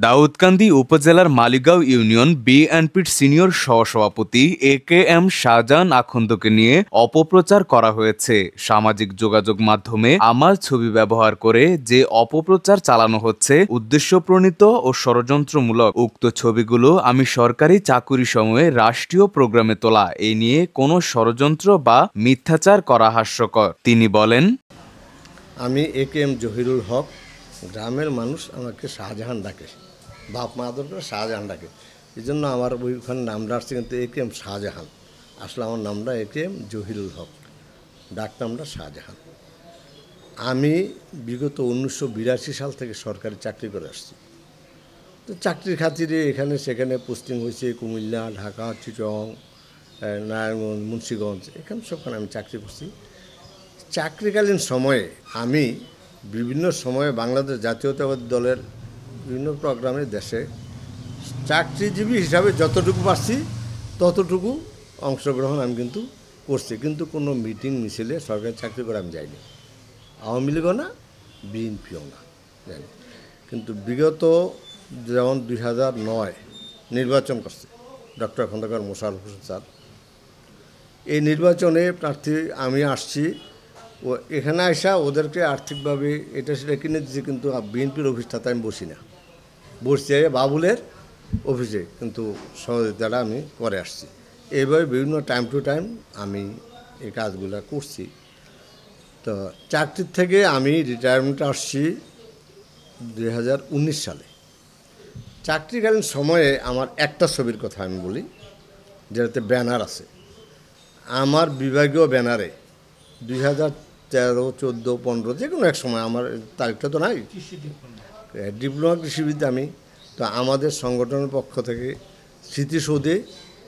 দাউদকান্দি উপজেলার মালিগাঁও ইউনিয়ন বিএনপির সিনিয়র সহসভাপতি এ.কে.এম. শাহজাহান আখন্দকে নিয়ে অপপ্রচার করা হয়েছে। সামাজিক যোগাযোগ মাধ্যমে আমার ছবি ব্যবহার করে যে অপপ্রচার চালানো হচ্ছে উদ্দেশ্যপ্রণীত ও ষড়যন্ত্রমূলক। উক্ত ছবিগুলো আমি সরকারি চাকুরি সময়ে রাষ্ট্রীয় প্রোগ্রামে তোলা। এই নিয়ে কোনো ষড়যন্ত্র বা মিথ্যাচার করা হাস্যকর। তিনি বলেন, আমি এ.কে.এম. জহিরুল হক, গ্রামের মানুষ আমাকে শাহজাহান ডাকে, বাপ মা আদর করে শাহজাহান ডাকে, এই জন্য আমার ওইখানে নামটা আসছে, কিন্তু এ.কে.এম. শাহজাহান। আসলে আমার নামটা এ.কে.এম. জহিরুল হক, ডাক নামটা শাহজাহান। আমি বিগত 1982 সাল থেকে সরকারি চাকরি করে আসছি। তো চাকরির খাতিরে এখানে সেখানে পোস্টিং হয়েছে, কুমিল্লা, ঢাকা, চিটং, নারায়ণগঞ্জ, মুন্সিগঞ্জ, এখানে সবখানে আমি চাকরি করছি। চাকরিকালীন সময়ে আমি বিভিন্ন সময়ে বাংলাদেশ জাতীয়তাবাদী দলের বিভিন্ন প্রোগ্রামে দেশে চাকরিজীবী হিসাবে যতটুকু পারছি ততটুকু অংশগ্রহণ আমি কিন্তু করছি, কিন্তু কোনো মিটিং মিছিলে সরকারি চাকরি করে আমি যাইনি। আওয়ামী লীগও না, বিএনপিও না, জানি। কিন্তু বিগত যেমন 2009 নির্বাচন করছে ডক্টর খন্দকার মোশাররফ হোসেন স্যার, এই নির্বাচনে প্রার্থী আমি আসছি, ও এখানে আসা ওদেরকে আর্থিকভাবে এটা সেটা কিনে দিচ্ছে, কিন্তু বিএনপির অফিসটাতে আমি বসি না, বসছি বাবুলের অফিসে, কিন্তু সহযোগিতাটা আমি করে আসছি। এইভাবে বিভিন্ন টাইম টু টাইম আমি এই কাজগুলো করছি। তো চাকরির থেকে আমি রিটায়ারমেন্টে আসছি 2019 সালে। চাকরিকালীন সময়ে আমার একটা ছবির কথা আমি বলি, যেটাতে ব্যানার আছে। আমার বিভাগীয় ব্যানারে 2013, 14, 15 যে কোনো এক সময়, আমার তারিখটা তো নাই, ডিপ্লোমা কৃষিবিদ আমি, তো আমাদের সংগঠনের পক্ষ থেকে স্মৃতিসৌধে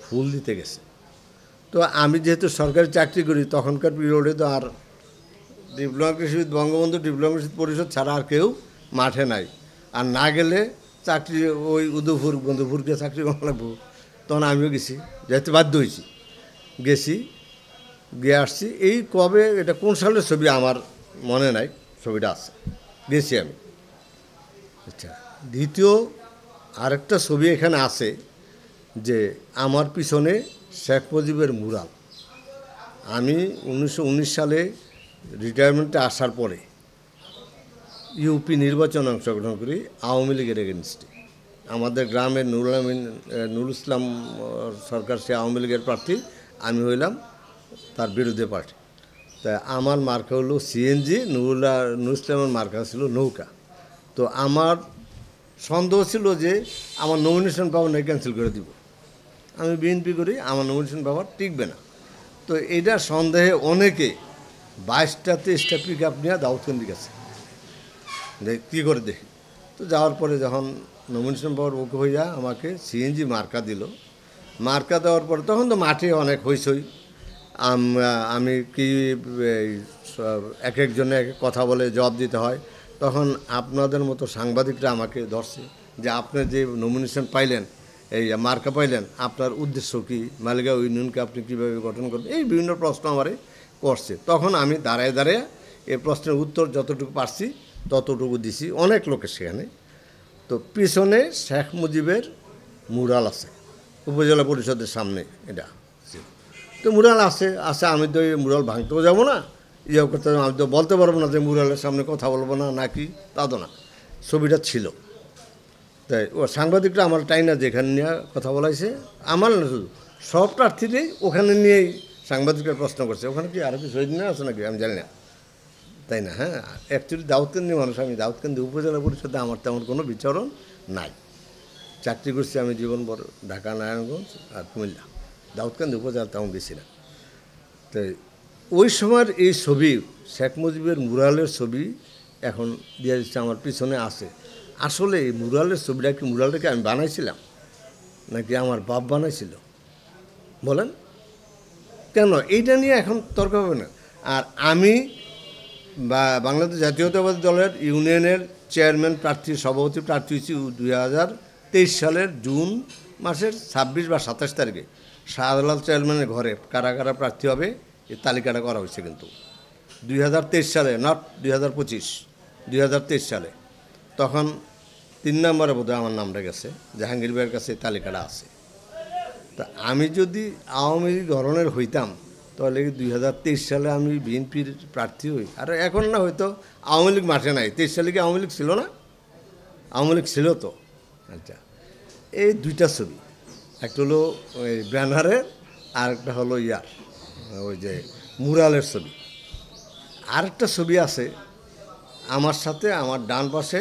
ফুল দিতে গেছে। তো আমি যেহেতু সরকারি চাকরি করি, তখনকার পিরিয়ডে তো আর ডিপ্লোমা কৃষিবিদ বঙ্গবন্ধু ডিপ্লোমা কৃষি পরিষদ ছাড়া আর কেউ মাঠে নাই, আর না গেলে চাকরি ওই উদয়পুর বন্ধুপুরকে চাকরি করা লাগবো। তখন আমিও গেছি, যেতে বাধ্য হয়েছি, গেছি, গিয়ে আসছি। এই কবে, এটা কোন সালের ছবি আমার মনে নাই, ছবিটা আছে, গেছি আমি। আচ্ছা, দ্বিতীয় আরেকটা ছবি এখানে আছে, যে আমার পিছনে শেখ মুজিবের মুরাল। আমি 1919 সালে রিটায়ারমেন্টে আসার পরে ইউপি নির্বাচনে অংশগ্রহণ করি আওয়ামী লীগের এগেনস্টে। আমাদের গ্রামের নুরুল ইসলাম সরকার, সে আওয়ামী লীগের প্রার্থী, আমি হইলাম তার বিরুদ্ধে পার্টি। তা আমার মার্কা হলো সিএনজি, নুরুল ইসলামের মার্কা ছিল নৌকা। তো আমার সন্দেহ ছিল যে আমার নমিনেশন পাওয়ার নাই, ক্যান্সেল করে দিব। আমি বিএনপি করি, আমার নমিনেশন পাওয়ার টিকবে না। তো এইটা সন্দেহে অনেকে 22টা 23টা পিক আপ নিয়ে দাউদকান্দি গেছে, কী করে দেখি। তো যাওয়ার পরে যখন নমিনেশন পাওয়ার ওকে হইয়া আমাকে সিএনজি মার্কা দিল। মার্কা দেওয়ার পরে তখন তো মাঠে অনেক হইচই, আমি কি এক একজনে এক কথা বলে জবাব দিতে হয়। তখন আপনাদের মতো সাংবাদিকরা আমাকে ধরছে যে আপনি যে নমিনেশন পাইলেন, এই মার্কা পাইলেন, আপনার উদ্দেশ্য কী, মালিগাঁও ইউনিয়নকে আপনি কীভাবে গঠন করবেন, এই বিভিন্ন প্রশ্ন আমারে করছে। তখন আমি দাঁড়ায় দাঁড়ায় এই প্রশ্নের উত্তর যতটুকু পারছি ততটুকু দিছি, অনেক লোকের সেখানে। তো পিছনে শেখ মুজিবের মুরাল আছে উপজেলা পরিষদের সামনে, এটা তো মুরাল আছে। আমি তো এই মুরাল ভাঙতেও যাবো না, ইয়ে করতে, আমি তো বলতে পারবো না যে মুরালের সামনে কথা বলবো না নাকি, তা তো না। ছবিটা ছিল, তাই ও সাংবাদিকরা আমার টাইনা যেখানে নিয়ে কথা বলাইছে, আমার না শুধু সব প্রার্থীরাই ওখানে নিয়েই সাংবাদিকরা প্রশ্ন করছে, ওখানে কি আরও কি শহীদ না আছে নাকি আমি জানি না, তাই না? হ্যাঁ, অ্যাকচুয়ালি দাউদকান্দি মানুষ, আমি দাউদকান্দি উপজেলা পরিষদে আমার তেমন কোনো বিচরণ নাই। চাকরি করছি আমি জীবনভর ঢাকা, নারায়ণগঞ্জ আর কুমিল্লা, দাউদকান্দি উপজেলা তেমন বেশি না। তাই ওই সময়ের এই ছবি, শেখ মুজিবের মুরালের ছবি এখন দিয়ে দিচ্ছে, আমার পিছনে আছে। আসলে এই মুরালের ছবিটা কি, মুরালটাকে আমি বানাইছিলাম নাকি আমার বাপ বানাইছিল বলেন? কেন এইটা নিয়ে এখন তর্ক হবে না। আর আমি বাংলাদেশ জাতীয়তাবাদী দলের ইউনিয়নের চেয়ারম্যান প্রার্থী, সভাপতি প্রার্থী হয়েছি 2023 সালের জুন মাসের 26 বা 27 তারিখে। শাহজালাল চেয়ারম্যানের ঘরে কারা কারা প্রার্থী হবে এই তালিকাটা করা হয়েছে, কিন্তু 2023 সালে, নট 2025, 2023 সালে। তখন 3 নম্বরে বোধহয় আমার নামটা গেছে, জাহাঙ্গীর ভাইয়ের কাছে তালিকাটা আছে। তা আমি যদি আওয়ামী লীগ ধরনের হইতাম তাহলে 2023 সালে আমি বিএনপির প্রার্থী হই। আর এখন না হয়তো আওয়ামী লীগ মাঠে নাই। 23 সালে কি আওয়ামী লীগ ছিল না? আওয়ামী লীগ ছিল তো। আচ্ছা, এই দুইটা ছবি, একটা হলো ওই ব্যানারের, আর একটা হলো ওই যে মুরালের ছবি। আরেকটা ছবি আছে আমার সাথে, আমার ডান পাশে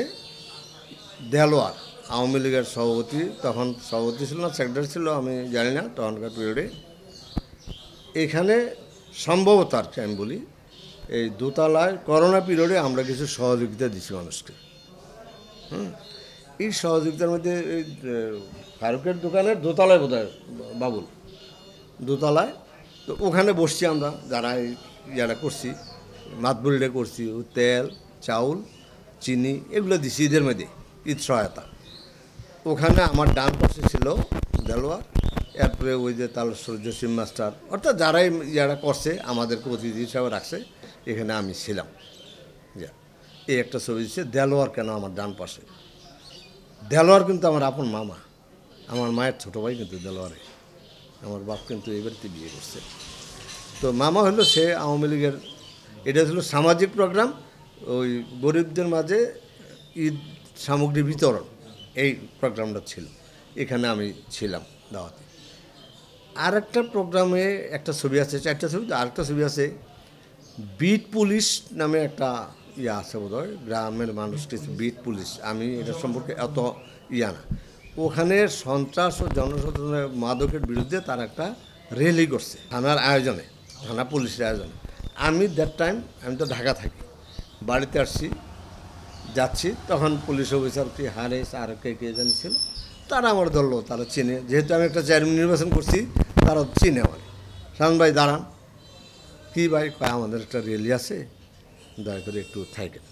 দেলোয়ার, আওয়ামী লীগের সভাপতি, তখন সভাপতি ছিল না সেক্রেটারি ছিল আমি জানি না তখনকার পিরিয়ডে। এখানে সম্ভবত আর কি আমি বলি, এই দোতলায় করোনা পিরিয়ডে আমরা কিছু সহযোগিতা দিচ্ছি মানুষকে। এই সহযোগিতার মধ্যে এই ফারুকের দোকানের দোতলায় বোধহয় বাবুল দোতলায়, তো ওখানে বসছি আমরা যারা ইয়ারা করছি, মাতবুলিটা করছি, তেল চাউল চিনি এগুলো দিছি ঈদের মধ্যে, ঈদ সহায়তা। ওখানে আমার ডান পাশে ছিল দেলোয়ার, এরপরে ওই যে তালেশ্বর জসিম মাস্টার, অর্থাৎ যারাই যারা করছে আমাদেরকে অতিথি হিসাবে রাখছে, এখানে আমি ছিলাম। এই একটা ছবি দিচ্ছে। দেলোয়ার কেন আমার ডান পাশে? দেলোয়ার কিন্তু আমার আপন মামা, আমার মায়ের ছোটো ভাই কিন্তু দেলোয়ারে। আমার বাপ কিন্তু এই বাড়িতে বিয়ে করছে। তো মামা হলো সে আওয়ামী লীগের, এটা ছিল সামাজিক প্রোগ্রাম, ওই গরিবদের মাঝে ঈদ সামগ্রী বিতরণ, এই প্রোগ্রামটা ছিল। এখানে আমি ছিলাম দাওয়াতে। আর একটা প্রোগ্রামে একটা ছবি আছে, 4টা ছবি, তো আরেকটা ছবি আছে বিট পুলিশ নামে একটা আছে বোধহয়, গ্রামের মানুষ কিছু বিট পুলিশ, আমি এটা সম্পর্কে এত না। ওখানে সন্ত্রাস ও জনসাধারণের মাদকের বিরুদ্ধে তার একটা র্যালি করছে থানার আয়োজনে, থানা পুলিশের আয়োজনে। আমি দ্যাট টাইম আমি তো ঢাকা থাকি, বাড়িতে আসছি, যাচ্ছি, তখন পুলিশ অফিসার কি হারেস আর কে জানিয়েছিল, তারা আমার ধরলো, তারা চিনে, যেহেতু আমি একটা চেয়ারম্যান নির্বাচন করছি, তারা চিনে আমার। শাহান ভাই দাঁড়ান, কী ভাই? আমাদের একটা র্যালি আছে, দয়া করে একটু থাকেন।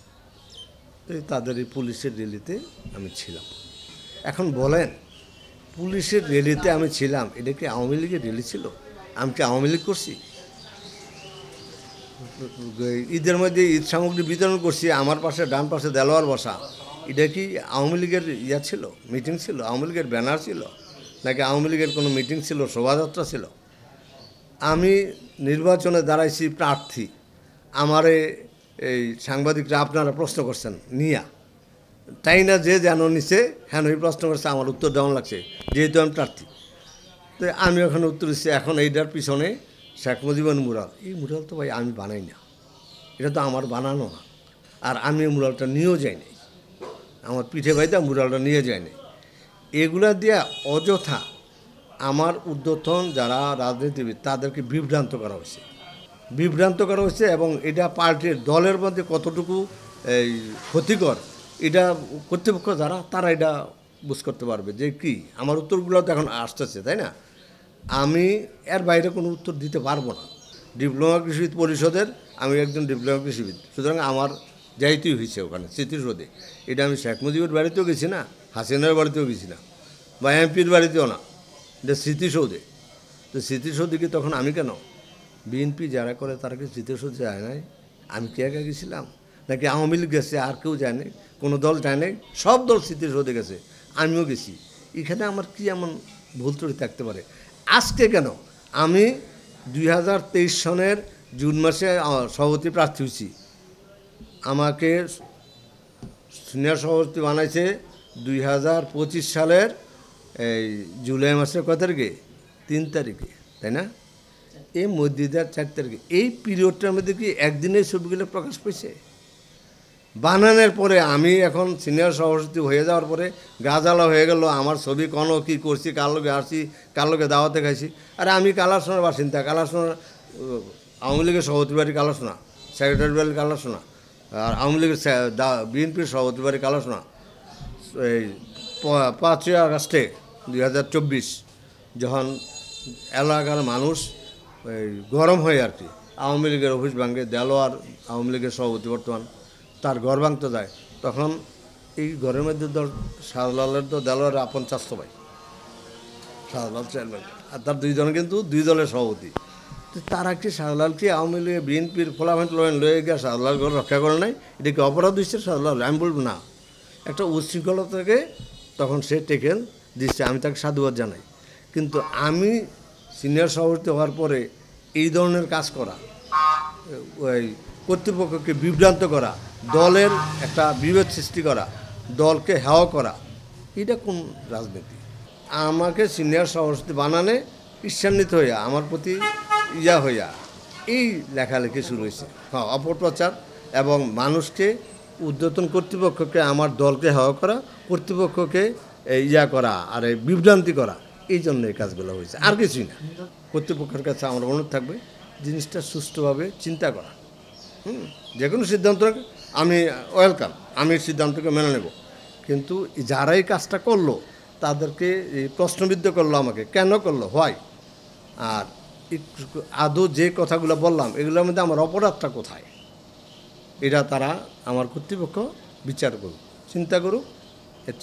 তো তাদের এই পুলিশের র্যালিতে আমি ছিলাম। এখন বলেন, পুলিশের র্যালিতে আমি ছিলাম, এটা কি আওয়ামী লীগের র্যালি ছিল? আমি কি আওয়ামী লীগ করছি? ঈদের মধ্যে ঈদ সামগ্রী বিতরণ করছি, আমার পাশে ডান পাশে দেলোয়ার বসা, এটা কি আওয়ামী লীগের ছিল, মিটিং ছিল, আওয়ামী লীগের ব্যানার ছিল, নাকি আওয়ামী লীগের কোনো মিটিং ছিল, শোভাযাত্রা ছিল? আমি নির্বাচনে দাঁড়াইছি প্রার্থী, আমারে এই সাংবাদিকরা আপনারা প্রশ্ন করছেন নিয়া, তাই না? যে যেন নিচে হ্যাঁ ওই প্রশ্ন করছে, আমার উত্তর দেওয়ান লাগছে, যেহেতু আমি প্রার্থী। তো আমি ওখানে উত্তর দিচ্ছি, এখন এইটার পিছনে শেখ মুজিবুর মুরাল, এই মুরাল তো ভাই আমি বানাই না, এটা তো আমার বানানো না, আর আমি এই মুরালটা নিয়েও যাইনি, আমার পিঠে ভাইটা মুরালটা নিয়ে যায়নি। এগুলা দিয়ে অযথা আমার ঊর্ধ্বতন যারা রাজনীতিবিদ তাদেরকে বিভ্রান্ত করা হয়েছে, এবং এটা পার্টির দলের মধ্যে কতটুকু এই ক্ষতিকর, এটা কর্তৃপক্ষ যারা তারা এটা বুঝ করতে পারবে যে কি। আমার উত্তরগুলো তো এখন আসতেছে, তাই না? আমি এর বাইরে কোনো উত্তর দিতে পারবো না। ডিপ্লোমা কৃষিবিদ পরিষদের আমি একজন ডিপ্লোমা কৃষিবিদ, সুতরাং আমার যাইতেই হয়েছে ওখানে স্মৃতিসৌধে। এটা আমি শেখ মুজিবের বাড়িতেও গেছি না, হাসিনার বাড়িতেও গেছি না, বা এমপির বাড়িতেও না, এটা স্মৃতিসৌধে। তো স্মৃতিসৌধে কি তখন আমি কেন? বিএনপি যারা করে তারা কি স্মৃতিসৌধে যায় নাই? আমি কে একা গেছিলাম? নাকি আওয়ামী লীগ গেছে, আর কেউ যায় নাই, কোনো দল যায় নাই, সব দল স্মৃতিসৌধে গেছে, আমিও গেছি। এখানে আমার কি এমন ভুল ত্রুটি থাকতে পারে? আজকে কেন আমি 2023 সনের জুন মাসে সভাপতি প্রার্থী হয়েছি, আমাকে সিনিয়র সভাপতি বানাইছে 2025 সালের এই জুলাই মাসের কত তারিখে? 3 তারিখে, তাই না? এই মসজিদের 4 তারিখে। এই পিরিয়ডটার মধ্যে কি একদিনের ছবিগুলো প্রকাশ পেয়েছে? বানানোর পরে আমি এখন সিনিয়র সভাপতি হয়ে যাওয়ার পরে গাজালা হয়ে গেল, আমার ছবি কোনো কী করছি, কার লোকে আসছি, কার লোকে দাওয়াতে খাইছি। আরে আমি কালারসোনার বাসিন্দা, কালারসোনা আওয়ামী লীগের সভাপতি বাড়ি কালারসোনা, সেক্রেটারি বাড়ি কালারসোনা, আর আওয়ামী লীগের বিএনপির সভাপতি বাড়ি কালারসোনা। এই 5ই আগস্টে 2024 যখন এলাকার মানুষ এই গরম হয়ে আর কি আওয়ামী লীগের অফিস ভাঙে, দেলোয়ার আওয়ামী লীগের সভাপতি বর্তমান, তার ঘর ভাঙতে যায়, তখন এই ঘরের মধ্যে শাহজালালের তো দেলোয়ার আপন চাস্তো ভাই শাহজালাল চেয়ারম্যান, আর তার দুইজনে কিন্তু 2 দলের সভাপতি। তো তারা কি শাহজালালকে আওয়ামী লীগের বিএনপির ফলাফল লয়ে গিয়ে শাহজালাল ঘর রক্ষা করে নাই? এটা কি অপরাধ হচ্ছে শাহজালাল? আমি বলবো না, একটা উচ্ছৃঙ্খলা থেকে তখন সে টেকেন দিচ্ছে, আমি তাকে সাধুবাদ জানাই। কিন্তু আমি সিনিয়র সভাপতি হওয়ার পরে এই ধরনের কাজ করা, ওই কর্তৃপক্ষকে বিভ্রান্ত করা, দলের একটা বিভেদ সৃষ্টি করা, দলকে হেয় করা, এটা কোন রাজনীতি? আমাকে সিনিয়র সভাপতি বানানে ঈর্ষান্বিত হইয়া আমার প্রতি হইয়া এই লেখালেখি শুরু হয়েছে। হ্যাঁ, অপপ্রচার এবং মানুষকে উদ্যতন, কর্তৃপক্ষকে, আমার দলকে হেয় করা, কর্তৃপক্ষকে করা আর এই বিভ্রান্তি করা, এই জন্য এই কাজগুলো হয়েছে, আর কিছুই না। কর্তৃপক্ষের কাছে আমার অনুরোধ থাকবে জিনিসটা সুষ্ঠুভাবে চিন্তা করা। যে কোনো সিদ্ধান্ত আমি ওয়েলকাম, আমি সিদ্ধান্তকে মেনে নেব, কিন্তু যারা এই কাজটা করলো তাদেরকে প্রশ্নবিদ্ধ করলো, আমাকে কেন করলো, হয়। আর আদৌ যে কথাগুলো বললাম এগুলোর মধ্যে আমার অপরাধটা কোথায়, এটা তারা আমার কর্তৃপক্ষ বিচার করুক, চিন্তা করুক।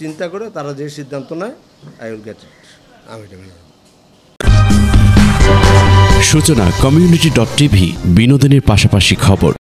চিন্তা করে তারা যে সিদ্ধান্ত নেয়, আই উইল গেট ইট, আমি এটা মেনে নেব। সূচনা community.tv, বিনোদনের পাশাপাশি খবর।